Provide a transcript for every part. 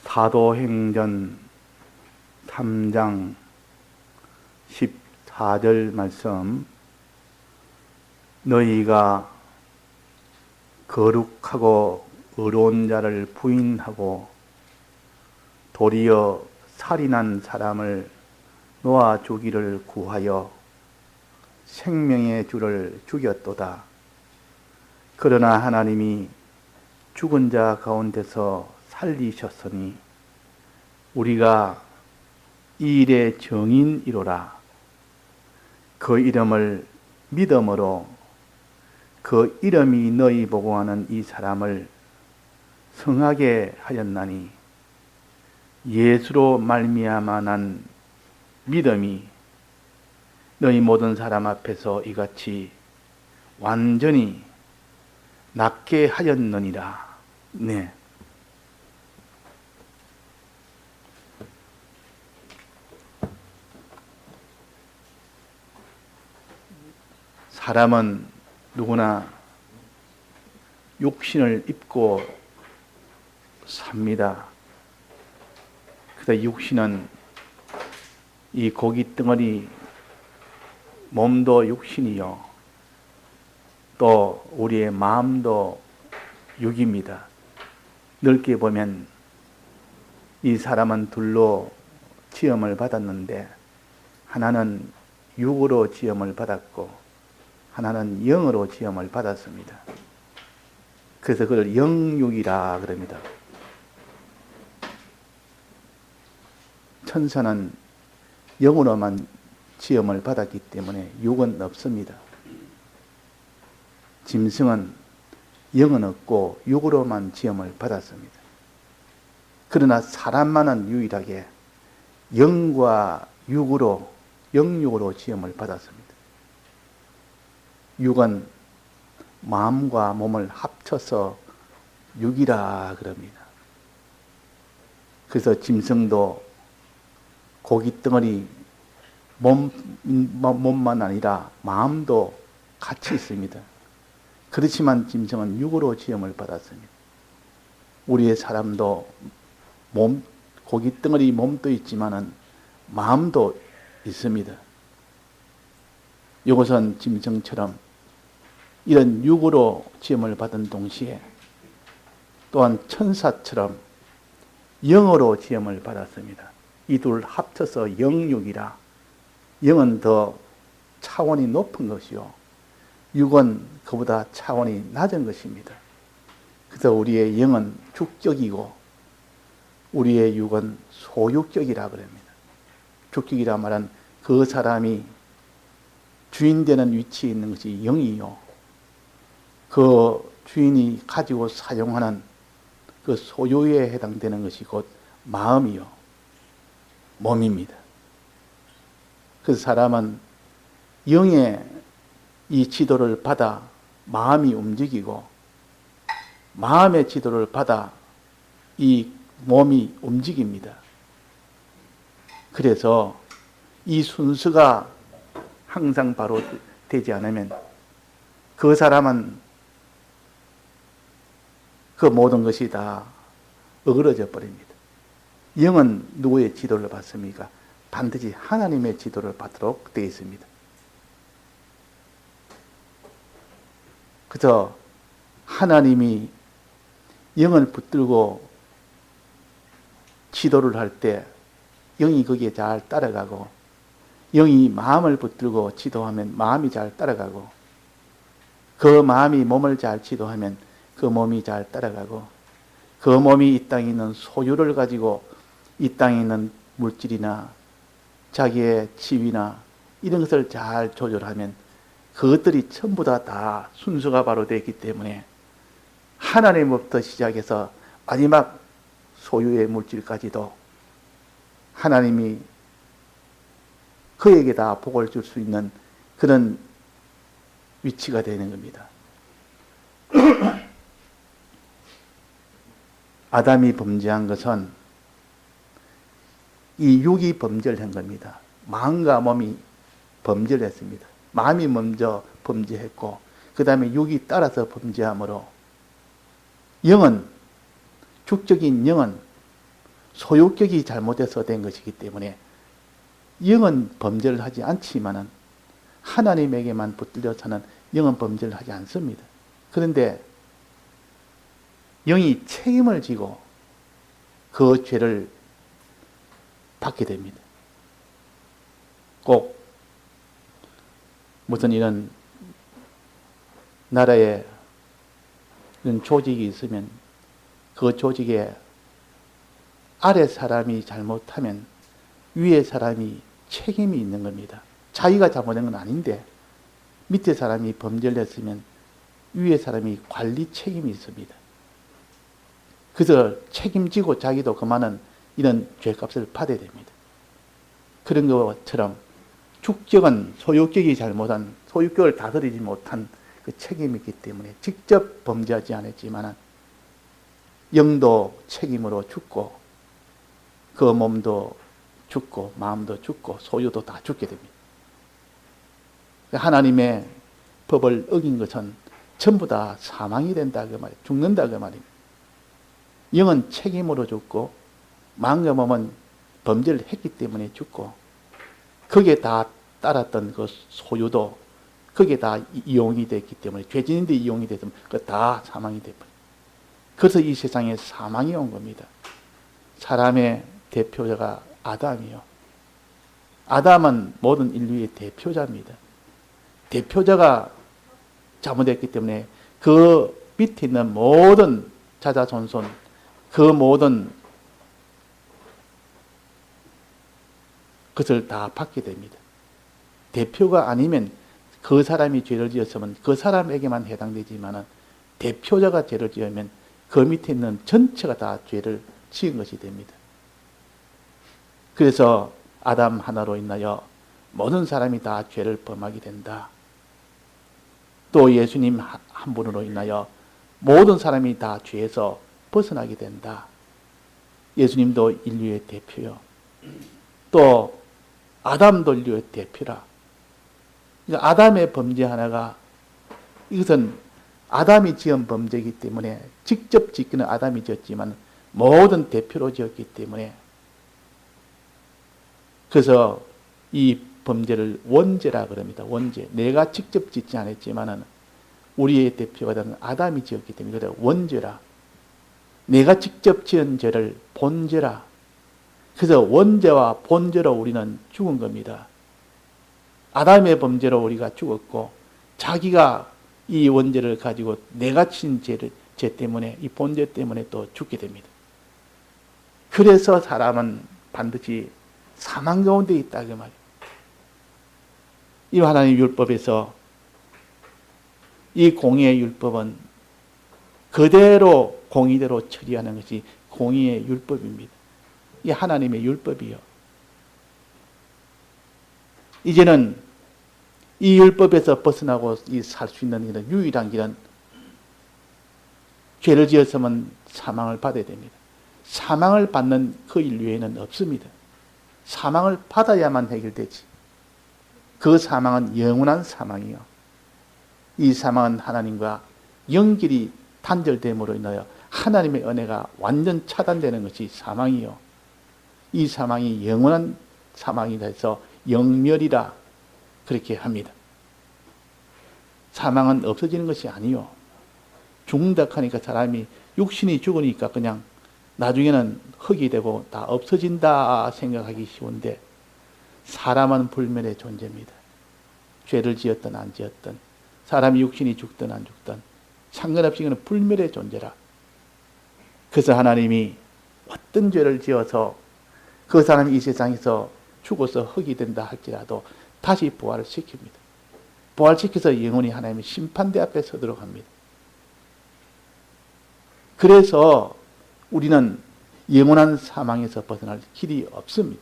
사도행전 3장 14절 말씀, 너희가 거룩하고 의로운 자를 부인하고 도리어 살인한 사람을 놓아주기를 구하여 생명의 주를 죽였도다. 그러나 하나님이 죽은 자 가운데서 살리셨으니 우리가 이 일의 정인이로라. 그 이름을 믿음으로 그 이름이 너희 보고하는 이 사람을 성하게 하였나니 예수로 말미암아 난 믿음이 너희 모든 사람 앞에서 이같이 완전히 낫게 하였느니라. 네. 사람은 누구나 육신을 입고 삽니다. 그래서 육신은 이 고기 덩어리 몸도 육신이요, 또 우리의 마음도 육입니다. 넓게 보면 이 사람은 둘로 지음을 받았는데 하나는 육으로 지음을 받았고 하나는 영으로 지음을 받았습니다. 그래서 그걸 영육이라 그럽니다. 천사는 영으로만 지음을 받았기 때문에 육은 없습니다. 짐승은 영은 없고 육으로만 지음을 받았습니다. 그러나 사람만은 유일하게 영과 육으로, 영육으로 지음을 받았습니다. 육은 마음과 몸을 합쳐서 육이라 그럽니다. 그래서 짐승도 고깃덩어리 몸만 아니라 마음도 같이 있습니다. 그렇지만 짐승은 육으로 지음을 받았습니다. 우리의 사람도 고깃덩어리 몸도 있지만은 마음도 있습니다. 이것은 짐승처럼 이런 육으로 지음을 받은 동시에 또한 천사처럼 영으로 지음을 받았습니다. 이 둘 합쳐서 영육이라. 영은 더 차원이 높은 것이요, 육은 그보다 차원이 낮은 것입니다. 그래서 우리의 영은 주격이고 우리의 육은 소유격이라 그럽니다. 주격이라 말은 그 사람이 주인 되는 위치에 있는 것이 영이요, 그 주인이 가지고 사용하는 그 소유에 해당되는 것이 곧 마음이요, 몸입니다. 그래서 사람은 영의 이 지도를 받아 마음이 움직이고 마음의 지도를 받아 이 몸이 움직입니다. 그래서 이 순서가 항상 바로 되지 않으면 그 사람은 그 모든 것이 다 어그러져 버립니다. 영은 누구의 지도를 받습니까? 반드시 하나님의 지도를 받도록 되어 있습니다. 그래서 하나님이 영을 붙들고 지도를 할 때 영이 거기에 잘 따라가고, 영이 마음을 붙들고 지도하면 마음이 잘 따라가고, 그 마음이 몸을 잘 지도하면 그 몸이 잘 따라가고, 그 몸이 이 땅에 있는 소유를 가지고 이 땅에 있는 물질이나 자기의 지위나 이런 것을 잘 조절하면 그것들이 전부 다 순서가 바로 되어 있기 때문에 하나님부터 시작해서 마지막 소유의 물질까지도 하나님이 그에게 다 복을 줄 수 있는 그런 위치가 되는 겁니다. 아담이 범죄한 것은 이 육이 범죄를 한 겁니다. 마음과 몸이 범죄를 했습니다. 마음이 먼저 범죄했고 그 다음에 육이 따라서 범죄하므로 영은, 주적인 영은 소유격이 잘못돼서 된 것이기 때문에 영은 범죄를 하지 않지만은 하나님에게만 붙들려서는 영은 범죄를 하지 않습니다. 그런데 영이 책임을 지고 그 죄를 받게 됩니다. 꼭 무슨 이런 나라에 이런 조직이 있으면 그 조직에 아래 사람이 잘못하면 위에 사람이 책임이 있는 겁니다. 자기가 잘못한 건 아닌데 밑에 사람이 범죄를 했으면 위에 사람이 관리 책임이 있습니다. 그래서 책임지고 자기도 그만한 이런 죄값을 받아야 됩니다. 그런 것처럼 축적은 소유격이 잘못한, 소유격을 다스리지 못한 그 책임이 있기 때문에 직접 범죄하지 않았지만 영도 책임으로 죽고 그 몸도 죽고 마음도 죽고 소유도 다 죽게 됩니다. 하나님의 법을 어긴 것은 전부 다 사망이 된다 그 말이에요. 죽는다 그 말입니다. 영은 책임으로 죽고 마음과 몸은 범죄를 했기 때문에 죽고 거기에 다 따랐던 그 소유도 거기에 다 이용이 됐기 때문에 죄진인데 이용이 됐으면 그 다 사망이 돼버려요. 그래서 이 세상에 사망이 온 겁니다. 사람의 대표자가 아담이요. 아담은 모든 인류의 대표자입니다. 대표자가 잘못했기 때문에 그 밑에 있는 모든 자자손손 그 모든 것을 다 받게 됩니다. 대표가 아니면 그 사람이 죄를 지었으면 그 사람에게만 해당되지만 대표자가 죄를 지으면 그 밑에 있는 전체가 다 죄를 지은 것이 됩니다. 그래서 아담 하나로 인하여 모든 사람이 다 죄를 범하게 된다. 또 예수님 한 분으로 인하여 모든 사람이 다 죄에서 벗어나게 된다. 예수님도 인류의 대표요. 또 아담도 인류의 대표라. 그러니까 아담의 범죄 하나가 이것은 아담이 지은 범죄이기 때문에 직접 짓기는 아담이 지었지만 모든 대표로 지었기 때문에 그래서 이 범죄를 원죄라 그럽니다. 원죄. 내가 직접 짓지 않았지만은 우리의 대표가 되는 아담이 지었기 때문에 그래 원죄라. 내가 직접 지은 죄를 본죄라. 그래서 원죄와 본죄로 우리는 죽은 겁니다. 아담의 범죄로 우리가 죽었고 자기가 이 원죄를 가지고 내가 친 죄 때문에 이 본죄 때문에 또 죽게 됩니다. 그래서 사람은 반드시 사망 가운데 있다 그 말이에요. 이 하나님의 율법에서 이 공의의 율법은 그대로 공의대로 처리하는 것이 공의의 율법입니다. 이 하나님의 율법이요. 이제는 이 율법에서 벗어나고 살 수 있는 이런 유일한 길은 죄를 지었으면 사망을 받아야 됩니다. 사망을 받는 그 인류에는 없습니다. 사망을 받아야만 해결되지. 그 사망은 영원한 사망이요. 이 사망은 하나님과 연결이 단절됨으로 인하여 하나님의 은혜가 완전 차단되는 것이 사망이요. 이 사망이 영원한 사망이 돼서 영멸이라 그렇게 합니다. 사망은 없어지는 것이 아니요. 죽는다 하니까 사람이 육신이 죽으니까 그냥 나중에는 흙이 되고 다 없어진다 생각하기 쉬운데 사람은 불멸의 존재입니다. 죄를 지었든 안 지었든 사람이 육신이 죽든 안 죽든 상관없이 그는 불멸의 존재라. 그래서 하나님이 어떤 죄를 지어서 그 사람이 이 세상에서 죽어서 흙이 된다 할지라도 다시 부활을 시킵니다. 부활시켜서 영원히 하나님의 심판대 앞에 서도록 합니다. 그래서 우리는 영원한 사망에서 벗어날 길이 없습니다.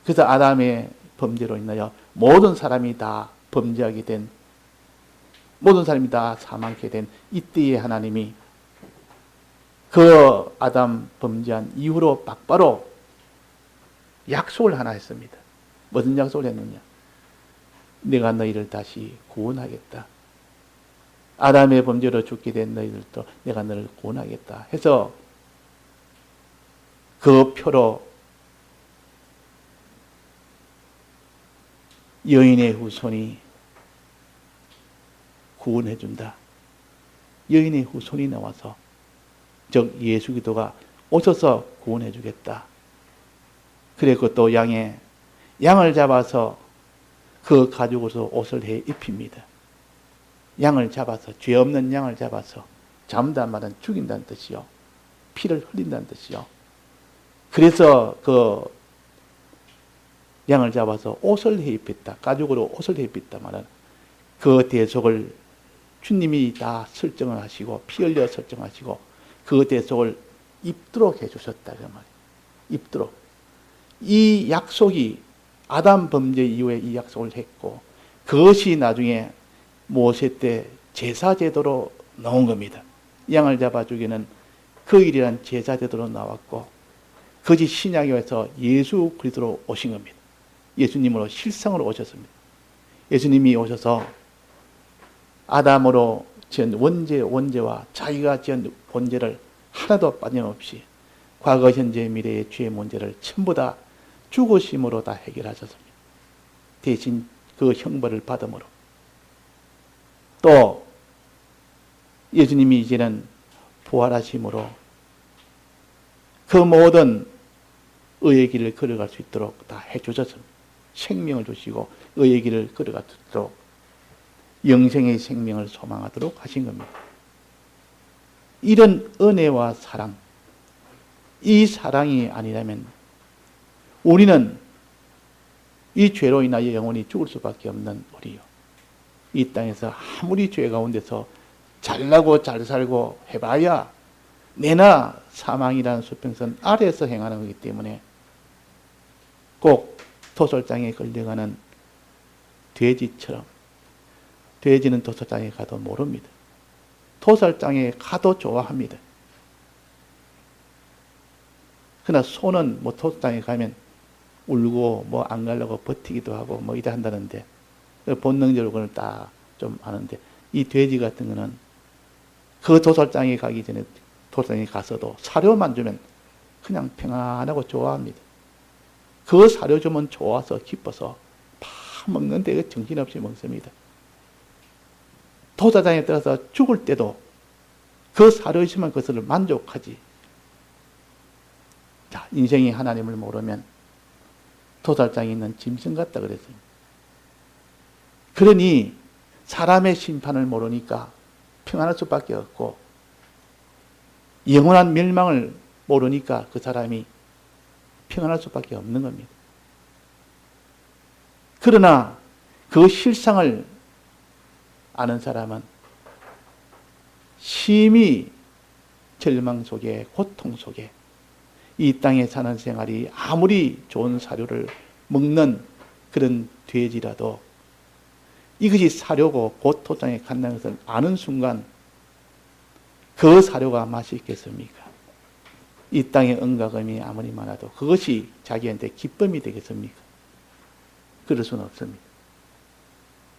그래서 아담의 범죄로 인하여 모든 사람이 다 범죄하게 된, 모든 사람이 다 사망케 된 이때에 하나님이 그 아담 범죄한 이후로 막바로 약속을 하나 했습니다. 무슨 약속을 했느냐? 내가 너희를 다시 구원하겠다. 아담의 범죄로 죽게 된 너희들도 내가 너를 구원하겠다 해서 그 표로 여인의 후손이 구원해 준다. 여인의 후손이 나와서, 즉 예수 그리스도가 오셔서 구원해 주겠다. 그래 그것도 양을 잡아서 그 가죽으로 옷을 해 입힙니다. 양을 잡아서, 죄 없는 양을 잡아서, 잡는다는 말은 죽인다는 뜻이요, 피를 흘린다는 뜻이요. 그래서 그 양을 잡아서 옷을 해 입혔다. 가죽으로 옷을 해 입혔다 말은 그 대속을 주님이 다 설정을 하시고, 피 흘려 설정하시고, 그 대속을 입도록 해주셨다. 그 말이에요. 입도록. 이 약속이 아담 범죄 이후에 이 약속을 했고, 그것이 나중에 모세 때 제사제도로 나온 겁니다. 양을 잡아 죽이는 그 일이란 제사제도로 나왔고, 그것이 신약에 와서 예수 그리스도로 오신 겁니다. 예수님으로 실상으로 오셨습니다. 예수님이 오셔서 아담으로 지은 원죄와 자기가 지은 본죄를 하나도 빠짐없이 과거, 현재, 미래의 죄의 문제를 전부 다 죽으심으로 다 해결하셨습니다. 대신 그 형벌을 받음으로. 또 예수님이 이제는 부활하심으로 그 모든 의의 길을 걸어갈 수 있도록 다 해주셨습니다. 생명을 주시고 의의 길을 걸어갈 수 있도록 영생의 생명을 소망하도록 하신 겁니다. 이런 은혜와 사랑, 이 사랑이 아니라면 우리는 이 죄로 인하여 영원히 죽을 수밖에 없는 우리요. 이 땅에서 아무리 죄 가운데서 잘나고 잘 살고 해봐야 내나 사망이라는 수평선 아래에서 행하는 거기 때문에 꼭 도살장에 걸려가는 돼지처럼, 돼지는 도살장에 가도 모릅니다. 도살장에 가도 좋아합니다. 그러나 소는 뭐 도살장에 가면 울고 뭐 안 가려고 버티기도 하고 뭐 이래 한다는데, 본능적으로 그걸 다 좀 아는데, 이 돼지 같은 거는 그 도살장에 가기 전에 도살장에 가서도 사료만 주면 그냥 평안하고 좋아합니다. 그 사료 주면 좋아서 기뻐서 다 먹는데 정신없이 먹습니다. 도살장에 들어서 죽을 때도 그 사료 있으면 그것을 만족하지. 자, 인생이 하나님을 모르면 도살장에 있는 짐승 같다 그랬습니다. 그러니 사람의 심판을 모르니까 평안할 수밖에 없고, 영원한 멸망을 모르니까 그 사람이 평안할 수밖에 없는 겁니다. 그러나 그 실상을 아는 사람은 심히 절망 속에, 고통 속에 이 땅에 사는 생활이 아무리 좋은 사료를 먹는 그런 돼지라도 이것이 사료고 곧 도장에 간다는 것을 아는 순간 그 사료가 맛이 있겠습니까? 이 땅의 은가금이 아무리 많아도 그것이 자기한테 기쁨이 되겠습니까? 그럴 수는 없습니다.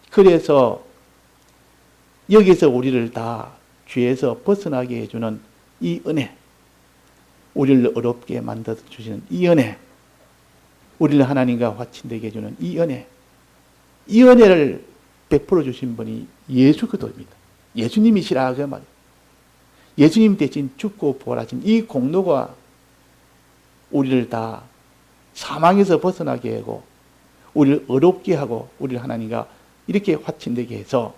그래서 여기서 우리를 다 죄에서 벗어나게 해주는 이 은혜, 우리를 어렵게 만들어주시는 이 은혜, 우리를 하나님과 화친되게 해주는 이 은혜, 이 은혜를 베풀어 주신 분이 예수 그리스도입니다. 예수님이시라 그 말. 예수님 대신 죽고 부활하신 이 공로가 우리를 다 사망에서 벗어나게 하고 우리를 어렵게 하고 우리를 하나님과 이렇게 화친되게 해서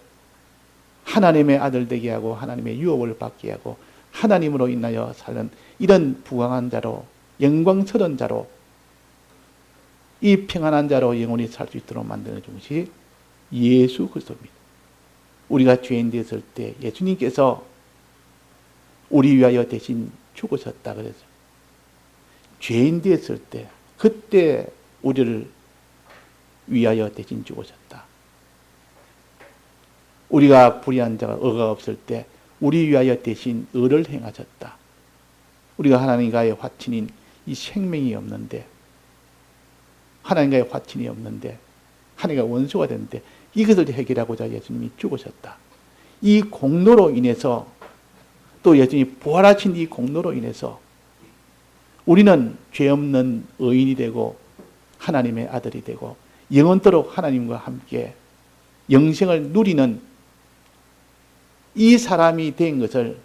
하나님의 아들 되게 하고 하나님의 유업을 받게 하고 하나님으로 인하여 사는 이런 부강한 자로, 영광스러운 자로, 이 평안한 자로 영원히 살 수 있도록 만드는 중심이 예수 그리스도입니다. 우리가 죄인 되었을 때 예수님께서 우리 위하여 대신 죽으셨다 그래서 죄인 되었을 때 그때 우리를 위하여 대신 죽으셨다. 우리가 불의한 자가 의가 없을 때 우리 위하여 대신 의를 행하셨다. 우리가 하나님과의 화친인 이 생명이 없는데, 하나님과의 화친이 없는데, 하나님과 원수가 됐는데 이것을 해결하고자 예수님이 죽으셨다. 이 공로로 인해서, 또 예수님이 부활하신 이 공로로 인해서 우리는 죄 없는 의인이 되고 하나님의 아들이 되고 영원토록 하나님과 함께 영생을 누리는 이 사람이 된 것을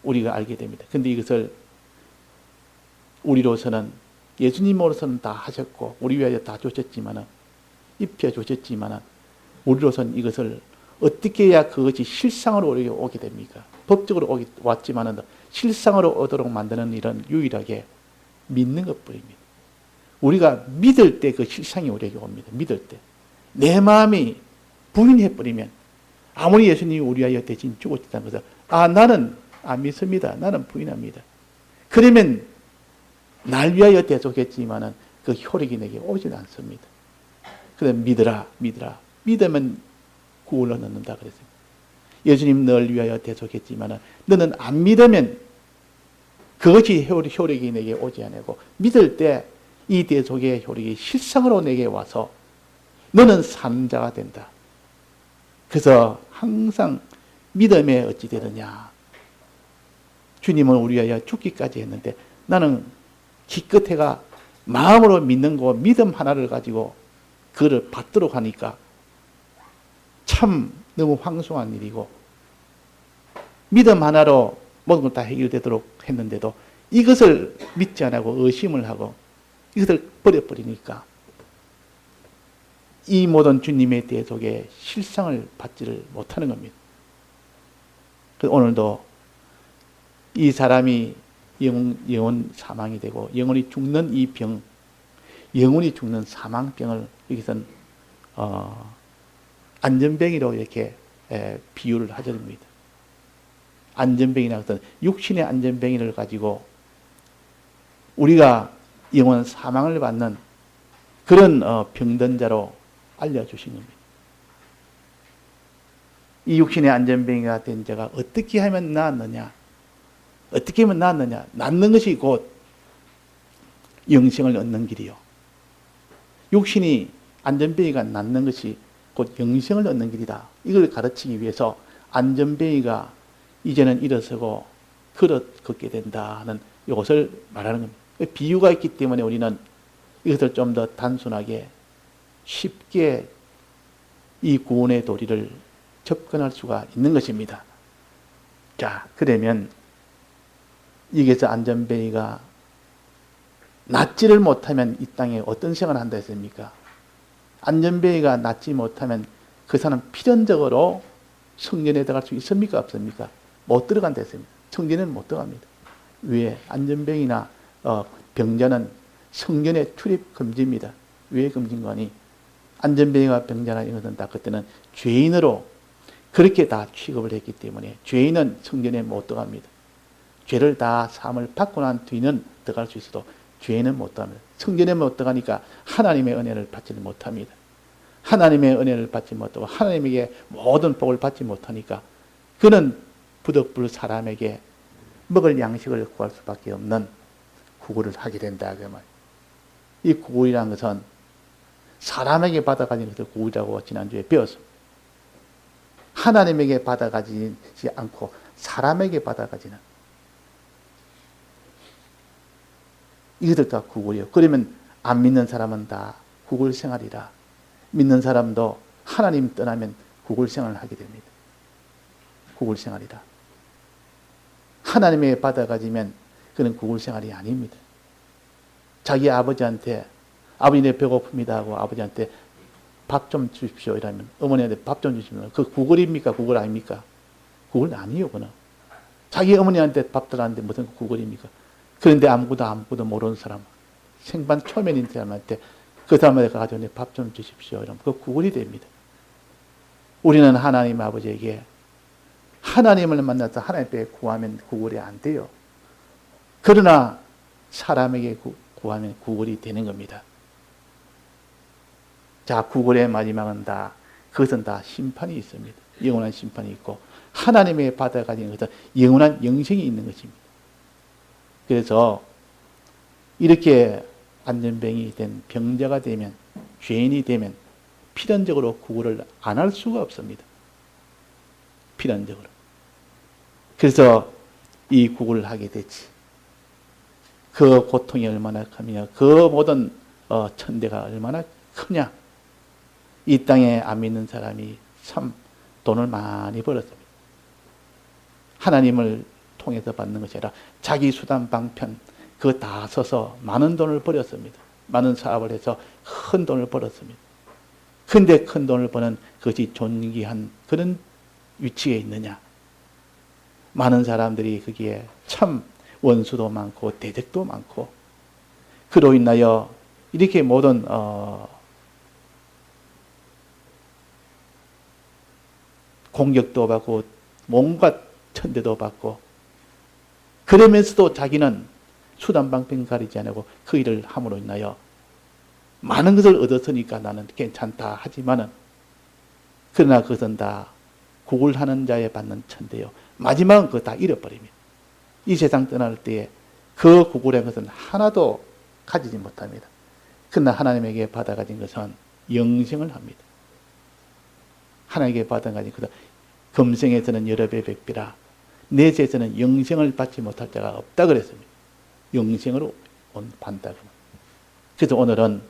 우리가 알게 됩니다. 근데 이것을 우리로서는, 예수님으로서는 다 하셨고 우리 위하여 다 주셨지만은, 입혀 주셨지만은, 우리로서는 이것을 어떻게 해야 그것이 실상으로 우리에게 오게 됩니까? 법적으로 왔지만은 실상으로 오도록 만드는 일은 유일하게 믿는 것뿐입니다. 우리가 믿을 때 그 실상이 우리에게 옵니다. 믿을 때. 내 마음이 부인해버리면, 아무리 예수님이 우리 위하여 대신 죽으셨다는 것을, 나는 안 믿습니다. 나는 부인합니다. 그러면 날 위하여 대속했지만은 그 효력이 내게 오질 않습니다. 그래서 믿으라, 믿으라. 믿으면 구원을 얻는다 그랬습니다. 예수님 널 위하여 대속했지만은 너는 안 믿으면 그것이 효력이 내게 오지 않고, 믿을 때 이 대속의 효력이 실상으로 내게 와서 너는 사는 자가 된다. 그래서 항상 믿음에 어찌 되느냐. 주님은 우리 위하여 죽기까지 했는데 나는 기껏해가 마음으로 믿는 거, 믿음 하나를 가지고 그를 받도록 하니까 참 너무 황송한 일이고, 믿음 하나로 모든 걸 다 해결되도록 했는데도 이것을 믿지 않고 의심을 하고 이것을 버려버리니까 이 모든 주님의 대속의 실상을 받지를 못하는 겁니다. 오늘도 이 사람이 영원 사망이 되고 영원히 죽는 이 병, 영원히 죽는 사망병을 여기서는 안전병이라고 이렇게 비유를 하십니다. 안전병이라는 것은 육신의 안전병이를 가지고 우리가 영원 사망을 받는 그런 병든자로 알려주신 겁니다. 이 육신의 안전병이가 된 자가 어떻게 하면 나았느냐? 어떻게 하면 나았느냐? 낫는 것이 곧 영생을 얻는 길이요. 육신이 안전병이가 낫는 것이 곧 영생을 얻는 길이다. 이걸 가르치기 위해서 안전병이가 이제는 일어서고 걷게 된다 하는 이것을 말하는 겁니다. 비유가 있기 때문에 우리는 이것을 좀 더 단순하게 쉽게 이 구원의 도리를 접근할 수가 있는 것입니다. 자, 그러면 여기서 안전뱅이가 낫지를 못하면 이 땅에 어떤 생활을 한다 했습니까? 안전뱅이가 낫지 못하면 그 사람 필연적으로 성전에 들어갈 수 있습니까? 없습니까? 못 들어간다 했습니다. 성전에는 못 들어갑니다. 왜? 안전뱅이나 병자는 성전에 출입 금지입니다. 왜 금지인가니? 안전뱅이와 병자나 이것은 다 그때는 죄인으로 그렇게 다 취급을 했기 때문에 죄인은 성전에 못 들어갑니다. 죄를 다 사함을 받고 난 뒤는 들어갈 수 있어도 죄인은 못 들어갑니다. 성전에 못 들어가니까 하나님의 은혜를 받지 못합니다. 하나님의 은혜를 받지 못하고 하나님에게 모든 복을 받지 못하니까 그는 부득불 사람에게 먹을 양식을 구할 수밖에 없는 구걸을 하게 된다. 그 말. 이 구걸이라는 것은 사람에게 받아가지는 것을 구걸이라고 지난주에 배웠습니다. 하나님에게 받아가지지 않고 사람에게 받아가지는 이것들 다 구걸이에요. 그러면 안 믿는 사람은 다 구걸 생활이라, 믿는 사람도 하나님 떠나면 구걸 생활을 하게 됩니다. 구걸 생활이라. 하나님에게 받아가지면 그는 구걸 생활이 아닙니다. 자기 아버지한테 아버지 내 배고픕니다 하고 아버지한테 밥 좀 주십시오 이러면 어머니한테 밥 좀 주시면 그 구걸입니까? 구걸 아닙니까? 구걸 아니에요. 그는 자기 어머니한테 밥 달라는데 무슨 구걸입니까? 그런데 아무것도 모르는 사람, 생반 초면인 사람한테 그 사람한테 가가지고 밥 좀 주십시오 이러면 그 구걸이 됩니다. 우리는 하나님 아버지에게 하나님을 만나서 하나님께 구하면 구걸이 안 돼요. 그러나 사람에게 구하면 구걸이 되는 겁니다. 자, 구걸의 마지막은 그것은 다 심판이 있습니다. 영원한 심판이 있고 하나님의 받아가진 것은 영원한 영생이 있는 것입니다. 그래서 이렇게 안전병이 된 병자가 되면, 죄인이 되면 필연적으로 구걸을 안 할 수가 없습니다. 필연적으로. 그래서 이 구걸을 하게 되지. 그 고통이 얼마나 크며 그 모든 천대가 얼마나 크냐. 이 땅에 안 믿는 사람이 참 돈을 많이 벌었습니다. 하나님을 통해서 받는 것이 아니라 자기 수단 방편 그거 다 써서 많은 돈을 벌였습니다. 많은 사업을 해서 큰 돈을 벌었습니다. 근데 큰 돈을 버는 그것이 존귀한 그런 위치에 있느냐. 많은 사람들이 거기에 참 원수도 많고 대적도 많고 그로 인하여 이렇게 모든 공격도 받고 뭔가 천대도 받고 그러면서도 자기는 수단방편 가리지 않고 그 일을 함으로 인하여 많은 것을 얻었으니까 나는 괜찮다 하지만은 그러나 그것은 다 구걸하는 자에 받는 천대요. 마지막은 그거 다 잃어버립니다. 이 세상 떠날 때에 그 구걸한 것은 하나도 가지지 못합니다. 그러나 하나님에게 받아가진 것은 영생을 합니다. 하나님에게 받아가진 것은 금생에서는 여러 배 백배라 내세에서는 영생을 받지 못할 자가 없다 그랬습니다. 영생으로 받는다. 그래서 오늘은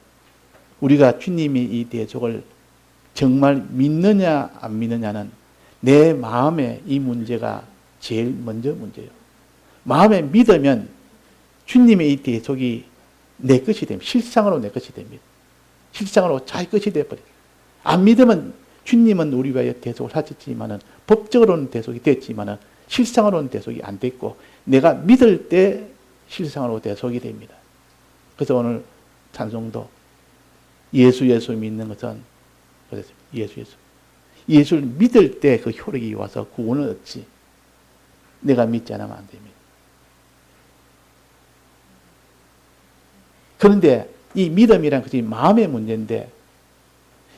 우리가 주님이 이 대속을 정말 믿느냐 안 믿느냐는 내 마음의 이 문제가 제일 먼저 문제예요. 마음에 믿으면 주님의 이 대속이 내 것이 됩니다. 실상으로 내 것이 됩니다. 실상으로 자기 것이 되어버려요. 안 믿으면 주님은 우리와 대속을 하셨지만은 법적으로는 대속이 됐지만은 실상으로는 대속이 안 됐고 내가 믿을 때 실상으로 대속이 됩니다. 그래서 오늘 찬송도 예수 믿는 것은 그랬습니다. 예수를 믿을 때 그 효력이 와서 구원을 얻지 내가 믿지 않으면 안 됩니다. 그런데 이 믿음이란 것이 마음의 문제인데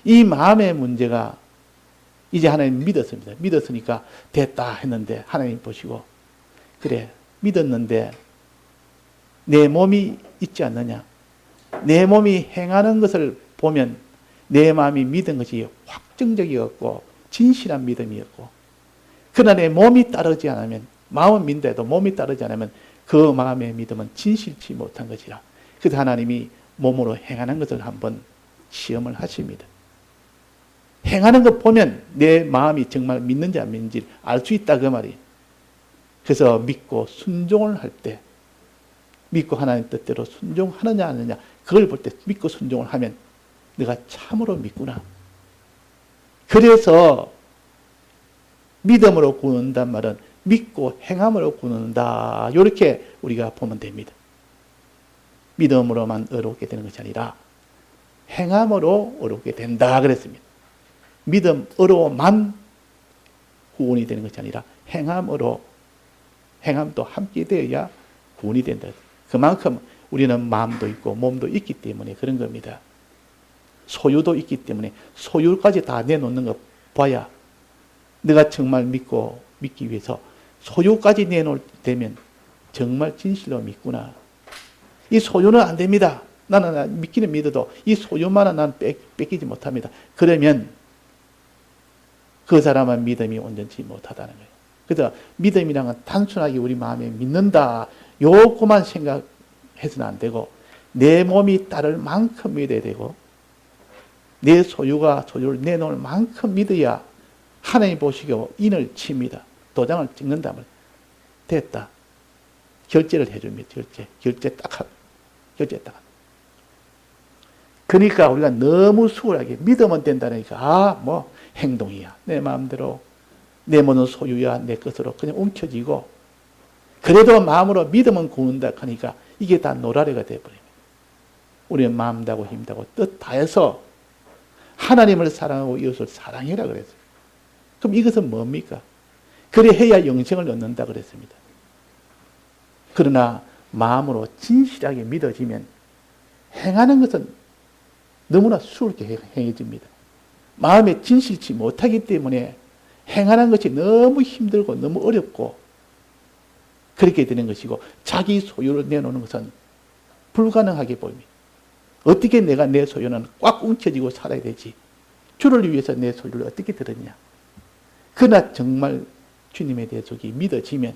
이 마음의 문제가 이제 하나님 믿었습니다. 믿었으니까 됐다 했는데 하나님 보시고 그래 믿었는데 내 몸이 있지 않느냐. 내 몸이 행하는 것을 보면 내 마음이 믿은 것이 확정적이었고 진실한 믿음이었고 그러나 내 몸이 따르지 않으면 마음은 믿는데도 몸이 따르지 않으면 그 마음의 믿음은 진실치 못한 것이라. 그래서 하나님이 몸으로 행하는 것을 한번 시험을 하십니다. 행하는 것 보면 내 마음이 정말 믿는지 안 믿는지 알 수 있다 그 말이. 그래서 믿고 순종을 할 때 믿고 하나님 뜻대로 순종하느냐 안 하느냐 그걸 볼 때 믿고 순종을 하면 내가 참으로 믿구나. 그래서 믿음으로 구원한단 말은 믿고 행함으로 구원한다. 이렇게 우리가 보면 됩니다. 믿음으로만 의롭게 되는 것이 아니라 행함으로 의롭게 된다 그랬습니다. 믿음으로만 구원이 되는 것이 아니라 행함도 함께 되어야 구원이 된다. 그만큼 우리는 마음도 있고 몸도 있기 때문에 그런 겁니다. 소유도 있기 때문에 소유까지 다 내놓는 거 봐야 내가 정말 믿기 위해서 소유까지 내놓을 때면 정말 진실로 믿구나. 이 소유는 안 됩니다. 나는 믿기는 믿어도 이 소유만은 난 뺏기지 못합니다. 그러면 그 사람은 믿음이 온전치 못하다는 거예요. 그래서 믿음이란 건 단순하게 우리 마음에 믿는다. 요것만 생각해서는 안 되고 내 몸이 따를 만큼 믿어야 되고 내 소유를 내놓을 만큼 믿어야 하나님 보시고 인을 칩니다. 도장을 찍는다면 됐다. 결제를 해줍니다. 결제 딱 하고. 결제 딱 하고. 그러니까 우리가 너무 수월하게 믿으면 된다니까 행동이야. 내 마음대로 내 모든 소유야 내 것으로 그냥 움켜쥐고 그래도 마음으로 믿으면 구원다 하니까 이게 다 노라레가 되어버립니다. 우리는 마음 다하고 힘 다하고 뜻 다해서 하나님을 사랑하고 이웃을 사랑해라 그랬어요. 그럼 이것은 뭡니까? 그래 해야 영생을 얻는다 그랬습니다. 그러나 마음으로 진실하게 믿어지면 행하는 것은 너무나 수월하게 행해집니다. 마음에 진실치 못하기 때문에 행하는 것이 너무 힘들고 너무 어렵고 그렇게 되는 것이고 자기 소유를 내놓는 것은 불가능하게 보입니다. 어떻게 내가 내 소유는 꽉 움켜쥐고 살아야 되지? 주를 위해서 내 소유를 어떻게 들었냐? 그러나 정말 주님의 대속이 믿어지면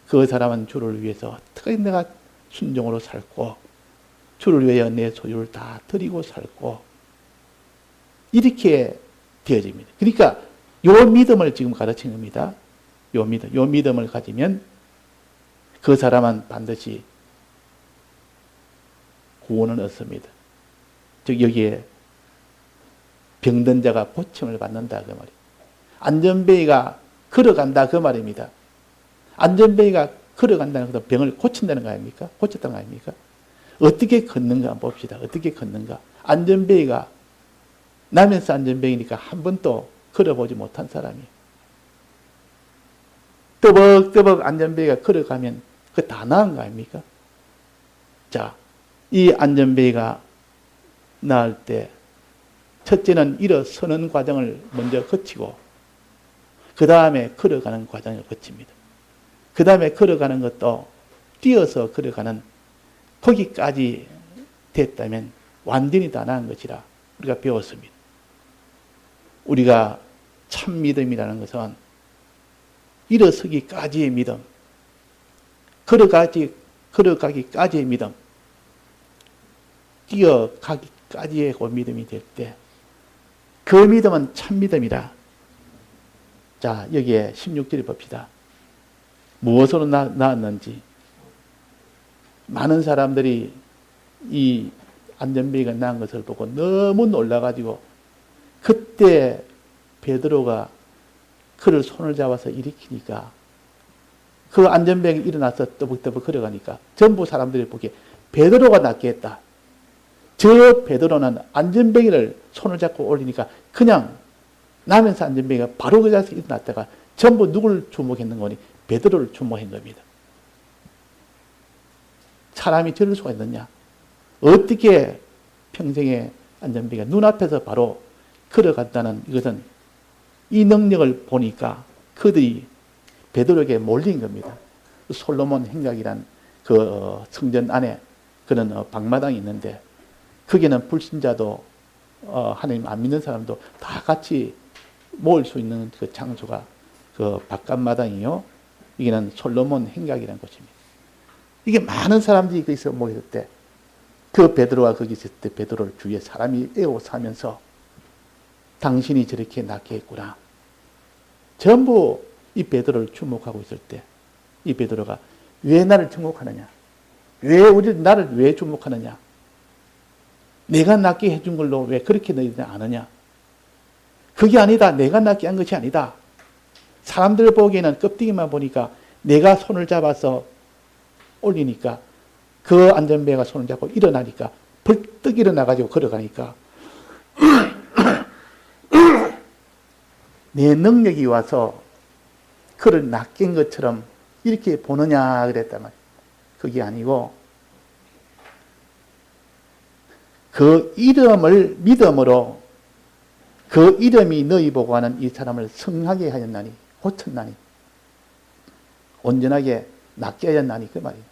그 사람은 주를 위해서 어떻게 내가 순종으로 살고 주를 위하여 내 소유를 다 드리고 살고 이렇게 되어집니다. 그러니까 요 믿음을 지금 가르친 겁니다. 요 믿음을 가지면 그 사람은 반드시 구원을 얻습니다. 즉 여기에 병든 자가 고침을 받는다 그 말이에요. 안전뱅이가 걸어간다 그 말입니다. 안전뱅이가 걸어간다는 것은 병을 고친다는 거 아닙니까? 고쳤다는 거 아닙니까? 어떻게 걷는가 봅시다. 어떻게 걷는가. 안전뱅이가 나면서 안전뱅이니까 한 번도 걸어보지 못한 사람이 떠벅떠벅 안전뱅이가 걸어가면 그 다 나은 거 아닙니까? 자, 이 안전뱅이가 나을 때 첫째는 일어서는 과정을 먼저 거치고 그 다음에 걸어가는 과정을 거칩니다. 그 다음에 걸어가는 것도 뛰어서 걸어가는 거기까지 됐다면 완전히 다 나은 것이라 우리가 배웠습니다. 우리가 참 믿음이라는 것은 일어서기까지의 믿음, 걸어가기까지의 믿음, 뛰어가기까지의 그 믿음이 될 때 그 믿음은 참 믿음이라. 자, 여기에 16절을 봅시다. 무엇으로 나았는지. 많은 사람들이 이 안전뱅이가 나은 것을 보고 너무 놀라가지고 그때 베드로가 그를 손을 잡아서 일으키니까 그 안전뱅이 일어나서 떠벅떠벅 걸어가니까 전부 사람들이 보기에 베드로가 낫게 했다. 저 베드로는 안전뱅이를 손을 잡고 올리니까 그냥 나면서 안전뱅이가 바로 그 자리에서 일어났다가 전부 누구를 주목했는 거니? 베드로를 주목한 겁니다. 사람이 저럴 수가 있느냐? 어떻게 평생에 안전뱅이가 눈앞에서 바로 걸어갔다는 이것은 이 능력을 보니까 그들이 베드로에게 몰린 겁니다. 솔로몬 행각이란 그 성전 안에 그런 방마당이 있는데 거기는 불신자도 하나님 안 믿는 사람도 다 같이 모을 수 있는 그 장소가 그 바깥마당이요. 이게는 솔로몬 행각이라는 곳입니다. 이게 많은 사람들이 거기서 모였을 때 그 베드로가 거기 있을 때 베드로를 주위에 사람이 에워싸면서 당신이 저렇게 낫게 했구나. 전부 이 베드로를 주목하고 있을 때 이 베드로가 왜 나를 주목하느냐? 나를 왜 주목하느냐? 내가 낫게 해준 걸로 왜 그렇게 너희들은 아느냐? 그게 아니다. 내가 낫게 한 것이 아니다. 사람들 보기에는 껍데기만 보니까 내가 손을 잡아서 올리니까 그 안전뱅이가 손을 잡고 일어나니까 벌떡 일어나가지고 걸어가니까 내 능력이 와서 그를 낚인 것처럼 이렇게 보느냐 그랬단 말이에요. 그게 아니고 그 이름을 믿음으로 그 이름이 너희 보고 하는 이 사람을 성하게 하였나니 고쳤나니 온전하게 낫게 하였나니 그 말이에요.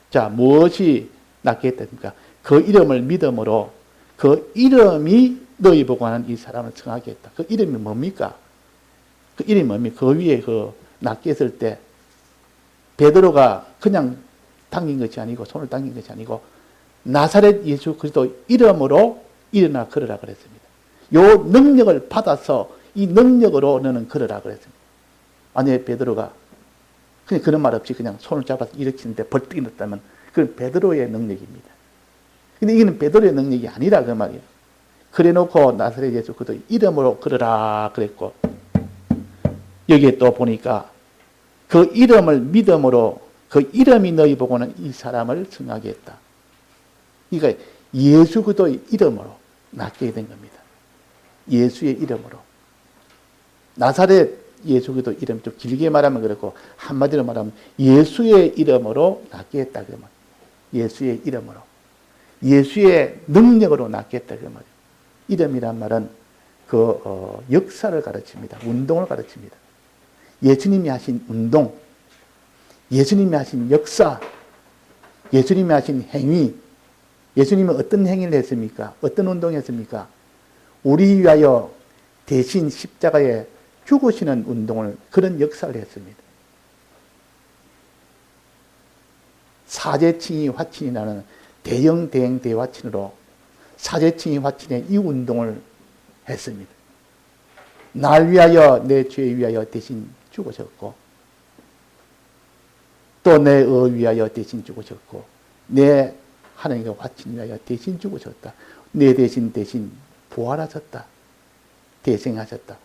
자, 무엇이 낫게 했답니까? 그 이름을 믿음으로 그 이름이 너희 보고 하는 이 사람을 성하게 했다. 그 이름이 뭡니까? 그 이름이 뭡니까? 그 위에 그 낫게 했을 때 베드로가 그냥 당긴 것이 아니고 손을 당긴 것이 아니고 나사렛 예수 그리스도 이름으로 일어나 걸으라 그랬습니다. 요 능력을 받아서 이 능력으로 너는 걸으라 그랬습니다. 아니 베드로가 그냥 그런 말 없이 그냥 손을 잡아서 일으키는데 벌떡 일어났다면 그건 베드로의 능력입니다. 근데 이거는 베드로의 능력이 아니라 그 말이에요. 그래 놓고 나사렛 예수 그리스도 이름으로 걸으라 그랬고 여기에 또 보니까 그 이름을 믿음으로 그 이름이 너희 보고는 이 사람을 승하게 했다. 그러니까 예수 그리스도의 이름으로 낫게 된 겁니다. 예수의 이름으로. 나사렛 예수 그리스도 이름 좀 길게 말하면 그렇고 한마디로 말하면 예수의 이름으로 낫게 했다 그 말. 예수의 이름으로. 예수의 능력으로 낫게 했다 그 말. 이름이란 말은 그 역사를 가르칩니다. 운동을 가르칩니다. 예수님이 하신 운동, 예수님이 하신 역사, 예수님이 하신 행위, 예수님은 어떤 행위를 했습니까? 어떤 운동을 했습니까? 우리 위하여 대신 십자가에 죽으시는 운동을, 그런 역사를 했습니다. 사제칭의 화친이라는 대형 대행 대화친으로 사제칭의 화친의 이 운동을 했습니다. 날 위하여 내 죄 위하여 대신 죽으셨고 또 내 의 위하여 대신 죽으셨고 내 하나님과 화친 위하여 대신 죽으셨다. 내 대신 부활하셨다. 대생하셨다.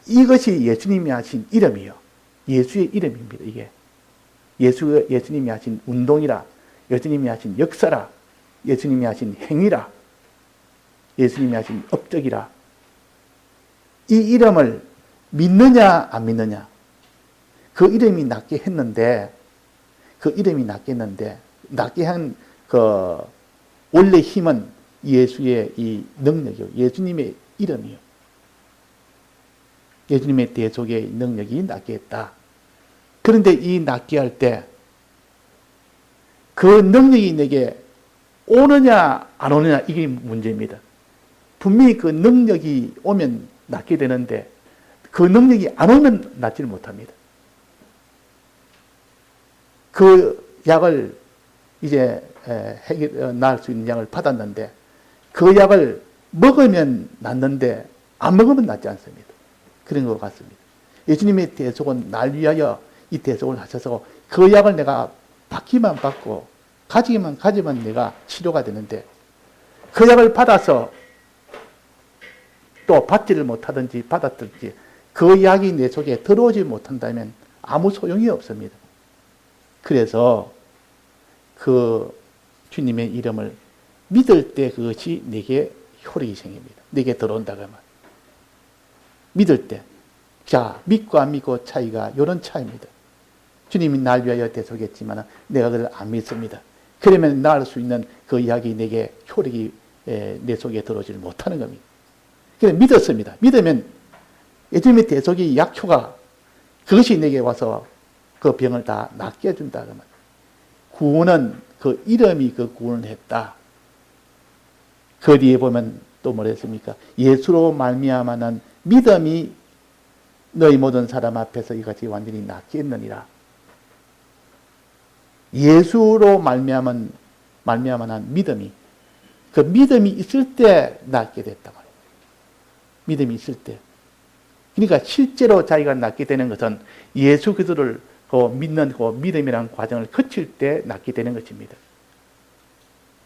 이것이 예수님이 하신 이름이요. 예수의 이름입니다. 이게 예수님이 하신 운동이라, 예수님이 하신 역사라, 예수님이 하신 행위라, 예수님이 하신 업적이라. 이 이름을 믿느냐 안 믿느냐. 그 이름이 낫게 했는데 낫게 한 그 원래 힘은 예수의 이 능력이요. 예수님의 이름이요. 예수님의 대속의 능력이 낫게 했다. 그런데 이 낫게 할 때 그 능력이 내게 오느냐 안 오느냐 이게 문제입니다. 분명히 그 능력이 오면 낫게 되는데 그 능력이 안 오면 낫지를 못합니다. 그 약을 이제 나을 수 있는 약을 받았는데 그 약을 먹으면 낫는데 안 먹으면 낫지 않습니다. 그런 것 같습니다. 예수님의 대속은 날 위하여 이 대속을 하셔서 그 약을 내가 받기만 받고 가지기만 가지면 내가 치료가 되는데 그 약을 받아서 또 받지를 못하든지 받았든지 그 약이 내 속에 들어오지 못한다면 아무 소용이 없습니다. 그래서 그 주님의 이름을 믿을 때 그것이 내게 효력이 생깁니다. 내게 들어온다고 하면. 믿을 때. 자, 믿고 안 믿고 차이가 이런 차이입니다. 주님이 날 위하여 대속했지만 내가 그걸 안 믿습니다. 그러면 나을 수 있는 그 이야기 내게 효력이 내 속에 들어오지 못하는 겁니다. 그래서 믿었습니다. 믿으면 예수님의 대속의 약효가 그것이 내게 와서 그 병을 다 낫게 해준다. 그러면 구원은 그 이름이 그 구원을 했다. 그 뒤에 보면 또 뭐라 했습니까? 예수로 말미암아는 믿음이 너희 모든 사람 앞에서 이같이 완전히 낫게 했느니라. 예수로 말미암은 믿음이 그 믿음이 있을 때 낫게 됐단 말이에요. 믿음이 있을 때. 그러니까 실제로 자기가 낫게 되는 것은 예수 그리스도를 믿는 그 믿음이라는 과정을 거칠 때 낫게 되는 것입니다.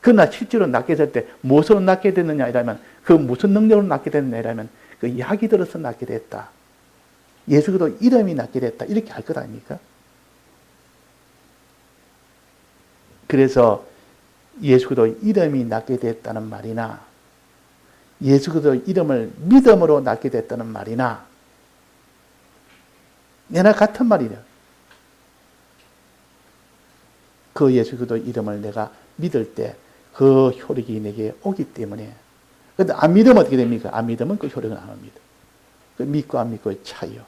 그러나 실제로 낫게 될 때 무엇으로 낫게 됐느냐 이라면 그 무슨 능력으로 낫게 됐느냐 이라면 그 약이 들어서 낫게 됐다. 예수 그리스도 이름이 낫게 됐다. 이렇게 할 것 아닙니까? 그래서 예수 그리스도 이름이 낫게 됐다는 말이나 예수 그리스도 이름을 믿음으로 낫게 됐다는 말이나 내나 같은 말이냐. 그 예수 그리스도 이름을 내가 믿을 때 그 효력이 내게 오기 때문에. 근데 안 믿으면 어떻게 됩니까? 안 믿으면 그 효력은 안 옵니다. 그 믿고 안 믿고의 차이요.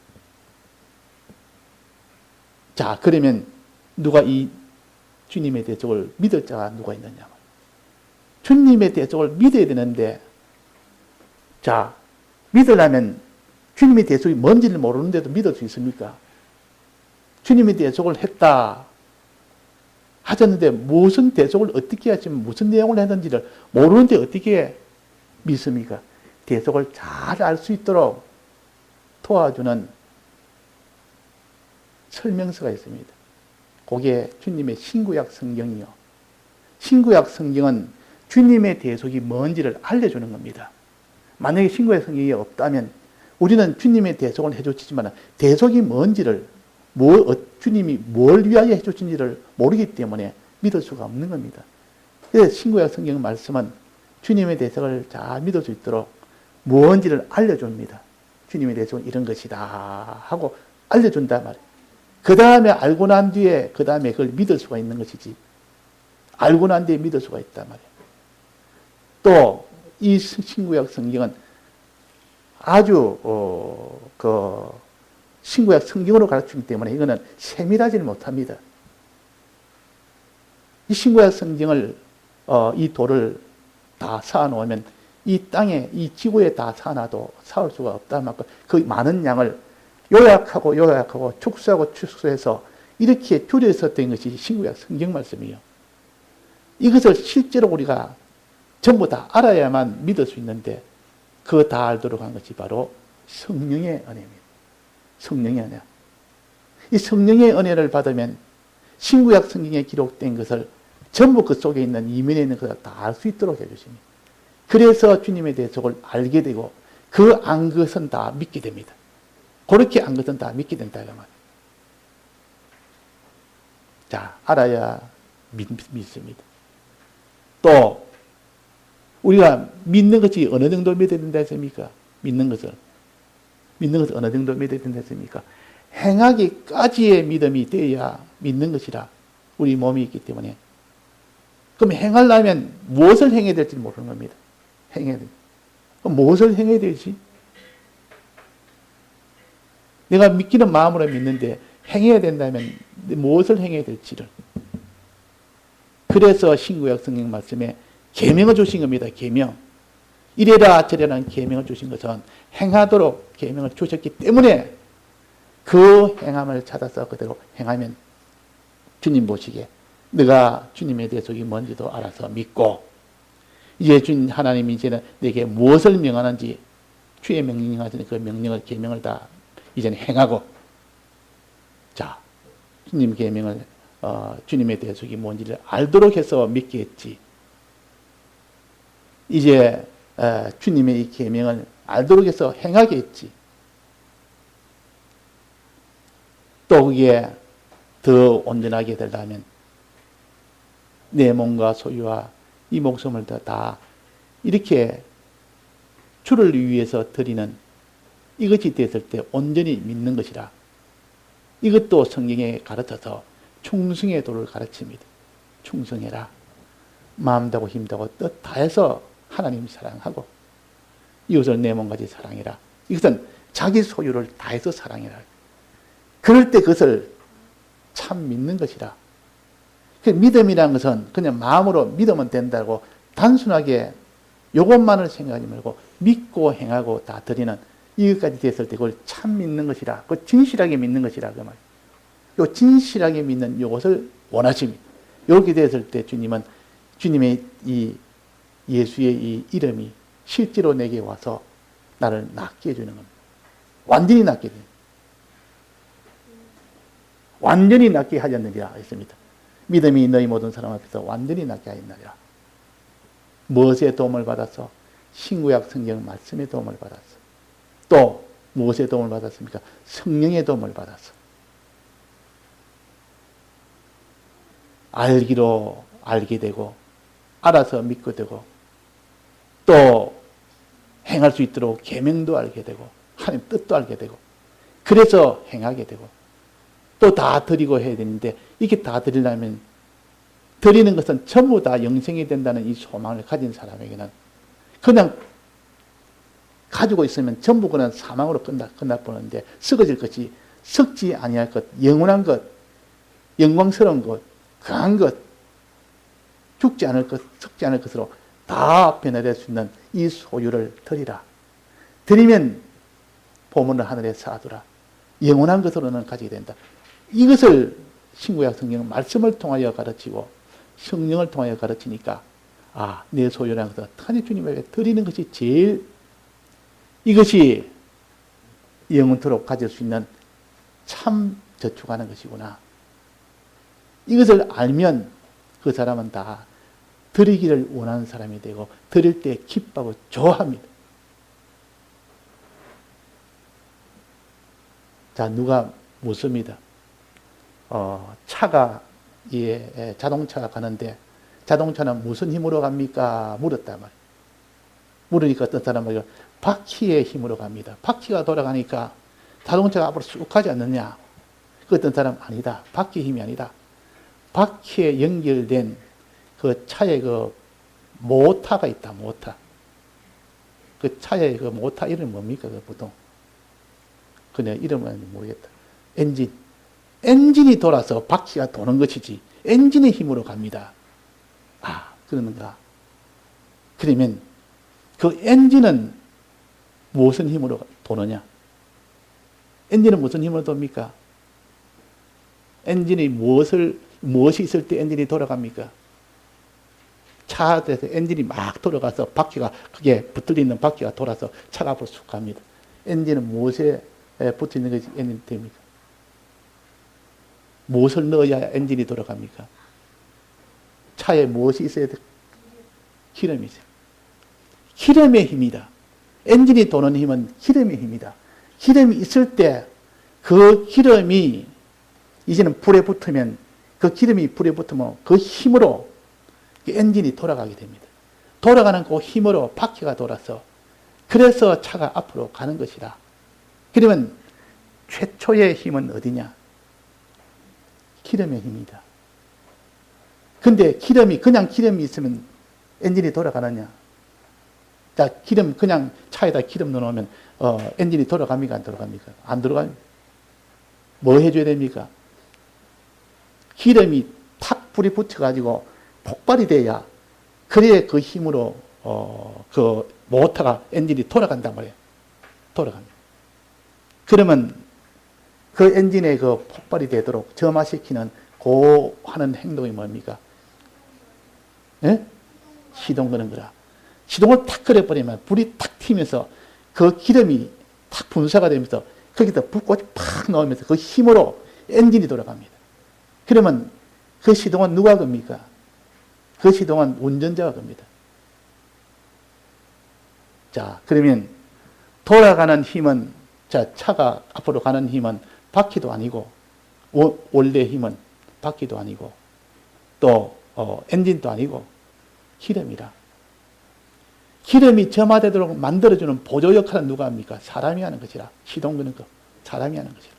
자, 그러면 누가 이 주님의 대속을 믿을 자가 누가 있느냐. 주님의 대속을 믿어야 되는데, 자, 믿으려면 주님의 대속이 뭔지를 모르는데도 믿을 수 있습니까? 주님의 대속을 했다 하셨는데 무슨 대속을 어떻게 하시면 무슨 내용을 했는지를 모르는데 어떻게 믿습니까? 대속을 잘 알 수 있도록 도와주는 설명서가 있습니다. 그게 주님의 신구약 성경이요. 신구약 성경은 주님의 대속이 뭔지를 알려주는 겁니다. 만약에 신구약 성경이 없다면 우리는 주님의 대속을 해주시지만 대속이 뭔지를 주님이 뭘 위하여 해주신지를 모르기 때문에 믿을 수가 없는 겁니다. 그래서 신구약 성경 말씀은 주님의 대속을 잘 믿을 수 있도록 뭔지를 알려줍니다. 주님의 대속은 이런 것이다 하고 알려준단 말이에요. 그 다음에 알고 난 뒤에 그 다음에 그걸 믿을 수가 있는 것이지. 알고 난 뒤에 믿을 수가 있단 말이에요. 또 이 신구약 성경은 아주 신구약 성경으로 가르치기 때문에 이거는 세밀하지는 못합니다. 이 신구약 성경을 이 돌을 다 쌓아놓으면 이 땅에 이 지구에 다 쌓아놔도 쌓을 수가 없다는 만큼 그 많은 양을 요약하고 축소하고 축소해서 이렇게 줄여서 된 것이 신구약 성경 말씀이에요. 이것을 실제로 우리가 전부 다 알아야만 믿을 수 있는데 그거 다 알도록 한 것이 바로 성령의 은혜입니다. 성령의 은혜. 이 성령의 은혜를 받으면 신구약 성경에 기록된 것을 전부 그 속에 있는 이면에 있는 것을 다 알 수 있도록 해주십니다. 그래서 주님에 대해서 그걸 알게 되고 그 안 것은 다 믿게 됩니다. 그렇게 안 것은 다 믿게 된다. 자, 알아야 믿습니다. 또 우리가 믿는 것이 어느 정도 믿어야 된다 했습니까? 믿는 것을 어느 정도 믿어야 된다 했습니까? 행하기까지의 믿음이 되어야 믿는 것이라 우리 몸이 있기 때문에. 그럼 행하려면 무엇을 행해야 될지 모르는 겁니다. 행해야 돼. 그럼 무엇을 행해야 되지? 내가 믿기는 마음으로 믿는데 행해야 된다면 무엇을 행해야 될지를. 그래서 신구약 성경 말씀에 계명을 주신 겁니다. 계명. 이래라 저래라는 계명을 주신 것은 행하도록 계명을 주셨기 때문에 그 행함을 찾아서 그대로 행하면 주님 보시기에 내가 주님에 대해서 이게 뭔지도 알아서 믿고 이제 주님 하나님이 이제는 내게 무엇을 명하는지 주의 명령을 하시니 그 명령을 계명을 다 이제는 행하고 자 주님 계명을 주님에 대해서 이게 뭔지를 알도록 해서 믿게 했지. 이제 주님의 이 계명을 알도록 해서 행하게 했지. 또 그게 더 온전하게 되려면 내 몸과 소유와 이 목숨을 다 이렇게 주를 위해서 드리는 이것이 됐을 때 온전히 믿는 것이라. 이것도 성경에 가르쳐서 충성의 도를 가르칩니다. 충성해라. 마음 다고 힘 다고 뜻 다해서 하나님 사랑하고 이웃을 내 몸같이 사랑해라. 이것은 자기 소유를 다해서 사랑해라. 그럴 때 그것을 참 믿는 것이라. 그 믿음이라는 것은 그냥 마음으로 믿으면 된다고 단순하게 이것만을 생각하지 말고 믿고 행하고 다 드리는 이것까지 됐을 때 그걸 참 믿는 것이라. 그 진실하게 믿는 것이라. 그 말. 요 진실하게 믿는 이것을 원하십니다. 이렇게 됐을 때 주님은 주님의 이 예수의 이 이름이 실제로 내게 와서 나를 낫게 해주는 겁니다. 완전히 낫게 됩니다. 완전히 낫게 하였느니라 했습니다. 믿음이 너희 모든 사람 앞에서 완전히 낫게 하였느니라. 무엇의 도움을 받았어? 신구약 성경 말씀의 도움을 받았어. 또 무엇의 도움을 받았습니까? 성령의 도움을 받았어. 알기로 알게 되고 알아서 믿게 되고 또 행할 수 있도록 계명도 알게 되고 하나님 뜻도 알게 되고 그래서 행하게 되고 또 다 드리고 해야 되는데 이게 다 드리려면 드리는 것은 전부 다 영생이 된다는 이 소망을 가진 사람에게는 그냥 가지고 있으면 전부 그냥 사망으로 끝나버리는데 썩어질 것이 썩지 아니할 것, 영원한 것, 영광스러운 것, 강한 것, 죽지 않을 것, 썩지 않을 것으로 다 변화될 수 있는 이 소유를 드리라. 드리면 보물을 하늘에 쌓아두라. 영원한 것으로는 가지게 된다. 이것을 신구약 성경은 말씀을 통하여 가르치고 성령을 통하여 가르치니까 내 소유라는 것은 하나님 주님에게 드리는 것이 제일 이것이 영원토록 가질 수 있는 참 저축하는 것이구나. 이것을 알면 그 사람은 다 드리기를 원하는 사람이 되고 드릴 때 기뻐하고 좋아합니다. 자, 누가 묻습니다. 차가 자동차가 가는데 자동차는 무슨 힘으로 갑니까? 물었단 말이에요. 물으니까 어떤 사람은 바퀴의 힘으로 갑니다. 바퀴가 돌아가니까 자동차가 앞으로 쑥 가지 않느냐? 그 어떤 사람은 아니다. 바퀴 힘이 아니다. 바퀴에 연결된 그 차에 그 모터가 있다. 모터. 그 차에 그 모터 이름이 뭡니까? 그 보통. 그냥 이름은 모르겠다. 엔진이 돌아서 바퀴가 도는 것이지 엔진의 힘으로 갑니다. 그러는가? 그러면 그 엔진은 무슨 힘으로 도느냐? 엔진은 무슨 힘으로 돕니까? 엔진이 무엇이 있을 때 엔진이 돌아갑니까? 차 안에서 엔진이 막 돌아가서 바퀴가, 그게 붙어 있는 바퀴가 돌아서 차가 앞으로 쑥 갑니다. 엔진은 무엇에 붙어 있는 것이 엔진이 됩니까? 무엇을 넣어야 엔진이 돌아갑니까? 차에 무엇이 있어야 돼? 기름이죠. 기름의 힘이다. 엔진이 도는 힘은 기름의 힘이다. 기름이 있을 때 그 기름이 이제는 불에 붙으면, 그 기름이 불에 붙으면 그 힘으로 엔진이 돌아가게 됩니다. 돌아가는 그 힘으로 바퀴가 돌아서, 그래서 차가 앞으로 가는 것이다. 그러면 최초의 힘은 어디냐? 기름의 힘이다. 근데 그냥 기름이 있으면 엔진이 돌아가느냐? 자, 그냥 차에다 기름 넣어놓으면, 엔진이 돌아갑니까? 안 돌아갑니까? 안 돌아갑니다. 뭐 해줘야 됩니까? 기름이 탁 불이 붙여가지고 폭발이 돼야, 그래야 그 힘으로, 그 모터가, 엔진이 돌아간단 말이에요. 돌아갑니다. 그러면 그 엔진의 그 폭발이 되도록 점화시키는 그 하는 행동이 뭡니까? 예? 시동 거는 거라. 시동을 탁 걸어버리면 불이 탁 튀면서 그 기름이 탁 분사가 되면서 거기다 불꽃이 팍 나오면서 그 힘으로 엔진이 돌아갑니다. 그러면 그 시동은 누가 겁니까? 그 시동은 운전자가 겁니다. 자, 그러면 돌아가는 힘은, 자, 차가 앞으로 가는 힘은 바퀴도 아니고, 원래 힘은 바퀴도 아니고, 또 엔진도 아니고 기름이라. 기름이 점화되도록 만들어주는 보조 역할은 누가 합니까? 사람이 하는 것이라. 시동 거는 거 사람이 하는 것이라.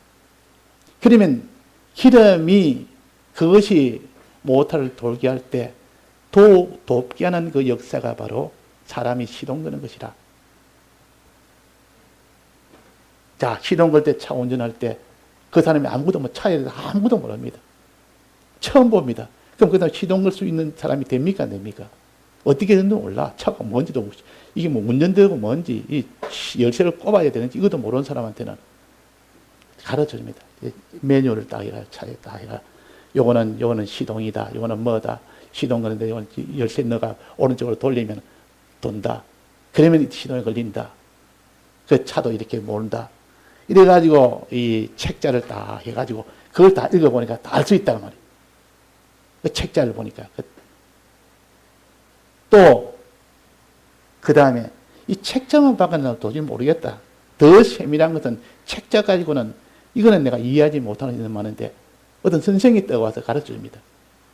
그러면 기름이, 그것이 모터를 돌게 할 때 돕게 하는 그 역사가 바로 사람이 시동 거는 것이라. 자, 시동 걸 때, 차 운전할 때 그 사람이 차에 대해서 아무것도 모릅니다. 처음 봅니다. 그럼 그 다음 시동 걸 수 있는 사람이 됩니까? 안 됩니까? 어떻게 되는지 몰라. 차가 뭔지도 모르지. 이게 뭐 운전되고 뭔지, 이 열쇠를 꼽아야 되는지 이것도 모르는 사람한테는 가르쳐줍니다. 매뉴얼을 딱 해라, 차에 딱 해라. 요거는 시동이다. 요거는 뭐다. 시동 거는데 요건 열쇠 넣어가 오른쪽으로 돌리면 돈다. 그러면 시동에 걸린다. 그 차도 이렇게 모른다. 이래가지고 이 책자를 딱 해가지고 그걸 다 읽어보니까 다 알 수 있다고 말이에요. 그 책자를 보니까. 또, 그 다음에 이 책자만 바꿔놔도 도저히 모르겠다. 더 세밀한 것은 책자 가지고는, 이거는 내가 이해하지 못하는 일은 많은데 어떤 선생이 떠와서 가르쳐 줍니다.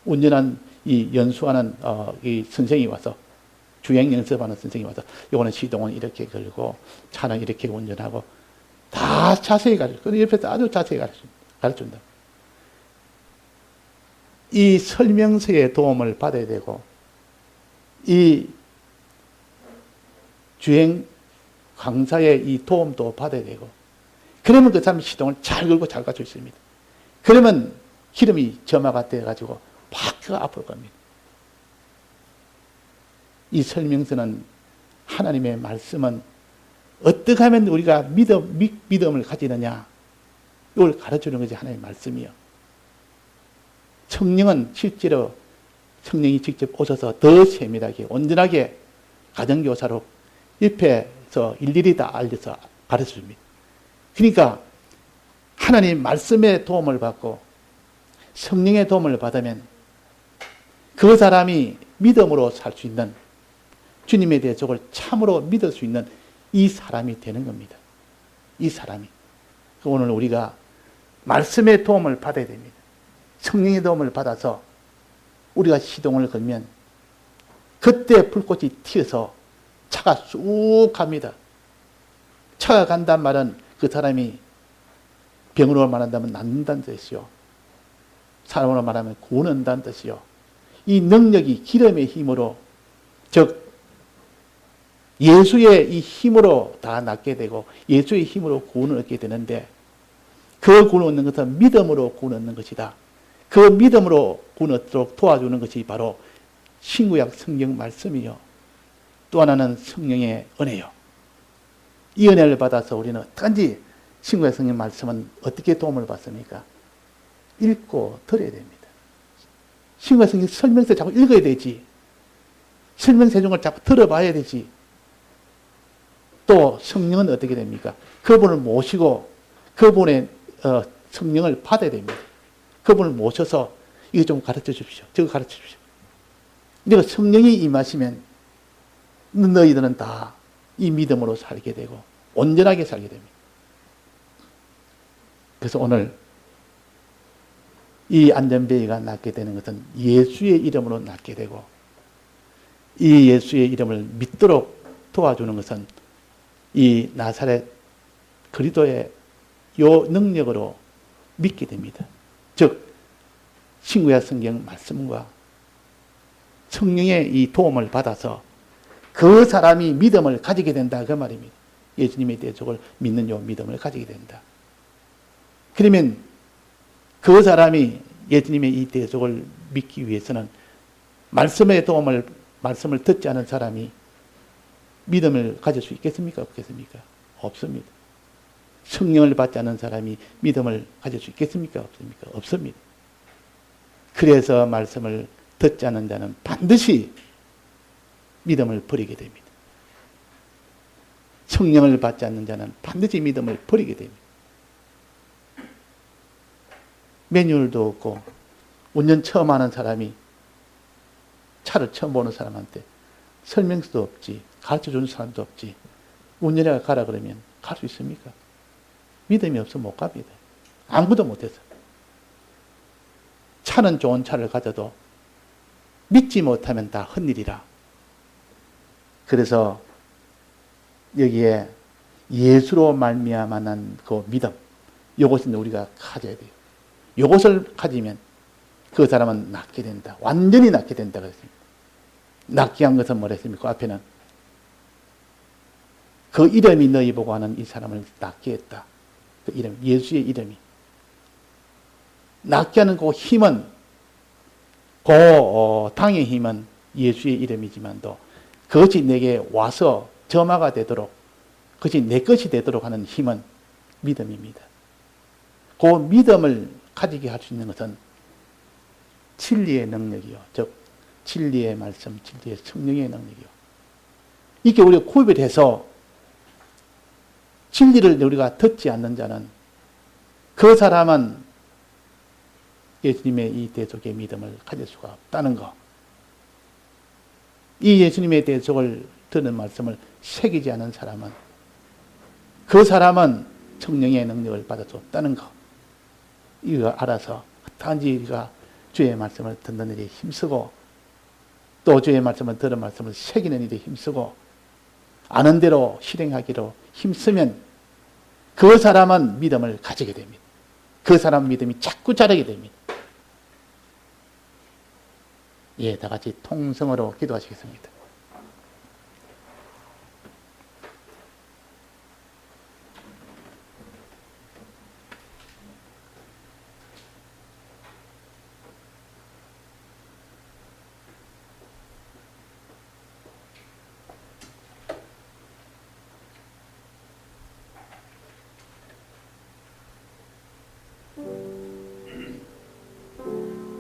운전한 이 연수하는 이 선생이 와서, 주행 연습하는 선생이 와서, 요거는 시동은 이렇게 걸고 차는 이렇게 운전하고 다 자세히 가르쳐. 그 옆에서 아주 자세히 가르쳐준다. 이 설명서의 도움을 받아야 되고, 이 주행 강사의 이 도움도 받아야 되고, 그러면 그 사람이 시동을 잘 걸고 잘 갖출 수 있습니다. 그러면 기름이 점화가 돼가지고 바퀴가 앞으로 갑니다. 이 설명서는, 하나님의 말씀은 어떻게 하면 우리가 믿음을 가지느냐, 이걸 가르쳐주는 것이 하나님의 말씀이요. 성령은 실제로 성령이 직접 오셔서 더 세밀하게, 온전하게 가정교사로 옆에서 일일이 다 알려서 가르쳐 줍니다. 그러니까 하나님 말씀의 도움을 받고 성령의 도움을 받으면 그 사람이 믿음으로 살 수 있는, 주님의 대적을 참으로 믿을 수 있는 이 사람이 되는 겁니다. 이 사람이. 오늘 우리가 말씀의 도움을 받아야 됩니다. 성령의 도움을 받아서 우리가 시동을 걸면 그때 불꽃이 튀어서 차가 쑥 갑니다. 차가 간단 말은 그 사람이 병으로 말한다면 낫는다는 뜻이요. 사람으로 말하면 구원한다는 뜻이요. 이 능력이 기름의 힘으로, 즉 예수의 이 힘으로 다 낫게 되고 예수의 힘으로 구원을 얻게 되는데, 그 구원을 얻는 것은 믿음으로 구원을 얻는 것이다. 그 믿음으로 구원을 얻도록 도와주는 것이 바로 신구약 성경 말씀이요. 또 하나는 성령의 은혜요. 이 은혜를 받아서 우리는 어떤지, 신구약 성경 말씀은 어떻게 도움을 받습니까? 읽고 들어야 됩니다. 신구약 성경 설명서 자꾸 읽어야 되지. 설명서 해준 걸 자꾸 들어봐야 되지. 또 성령은 어떻게 됩니까? 그분을 모시고 그분의 성령을 받아야 됩니다. 그분을 모셔서 이거 좀 가르쳐 주십시오. 저거 가르쳐 주십시오. 그러니까 성령이 임하시면 너희들은 다 이 믿음으로 살게 되고 온전하게 살게 됩니다. 그래서 오늘 이 안전뱅이가 낫게 되는 것은 예수의 이름으로 낫게 되고 이 예수의 이름을 믿도록 도와주는 것은 이 나사렛 그리스도의 요 능력으로 믿게 됩니다. 즉 신구약 성경 말씀과 성령의 이 도움을 받아서 그 사람이 믿음을 가지게 된다 그 말입니다. 예수님의 대속을 믿는 요 믿음을 가지게 된다. 그러면 그 사람이 예수님의 이 대속을 믿기 위해서는 말씀의 도움을 말씀을 듣지 않은 사람이 믿음을 가질 수 있겠습니까? 없겠습니까? 없습니다. 성령을 받지 않은 사람이 믿음을 가질 수 있겠습니까? 없습니까? 없습니다. 그래서 말씀을 듣지 않는 자는 반드시 믿음을 버리게 됩니다. 성령을 받지 않는 자는 반드시 믿음을 버리게 됩니다. 매뉴얼도 없고 운전 처음 하는 사람이 차를 처음 보는 사람한테 설명서도 없지 가르쳐주는 사람도 없지 운전해 가라 그러면 갈 수 있습니까? 믿음이 없으면 못 갑니다. 아무도 못해서. 차는 좋은 차를 가져도 믿지 못하면 다 헛일이라. 그래서 여기에 예수로 말미암아 그 믿음, 이것을 우리가 가져야 돼요. 이것을 가지면 그 사람은 낫게 된다. 완전히 낫게 된다 그랬습니다. 낫게 한 것은 뭐랬습니까? 그 앞에는 그 이름이 너희 보고 하는 이 사람을 낫게 했다. 그 이름, 예수의 이름이. 낫게 하는 그 힘은, 그 당의 힘은 예수의 이름이지만도 그것이 내게 와서 점화가 되도록, 그것이 내 것이 되도록 하는 힘은 믿음입니다. 그 믿음을 가지게 할 수 있는 것은 진리의 능력이요. 즉, 진리의 말씀, 진리의 성령의 능력이요. 이렇게 우리가 구별해서 진리를 우리가 듣지 않는 자는 그 사람은 예수님의 이 대속의 믿음을 가질 수가 없다는 것. 이 예수님의 대속을 듣는 말씀을 새기지 않은 사람은 그 사람은 성령의 능력을 받을 수 없다는 것. 이거 알아서 단지 우리가 주의 말씀을 듣는 일에 힘쓰고 또 주의 말씀을 들은 말씀을 새기는 일에 힘쓰고 아는 대로 실행하기로 힘쓰면 그 사람은 믿음을 가지게 됩니다. 그 사람 믿음이 자꾸 자라게 됩니다. 예, 다 같이 통성으로 기도하시겠습니다.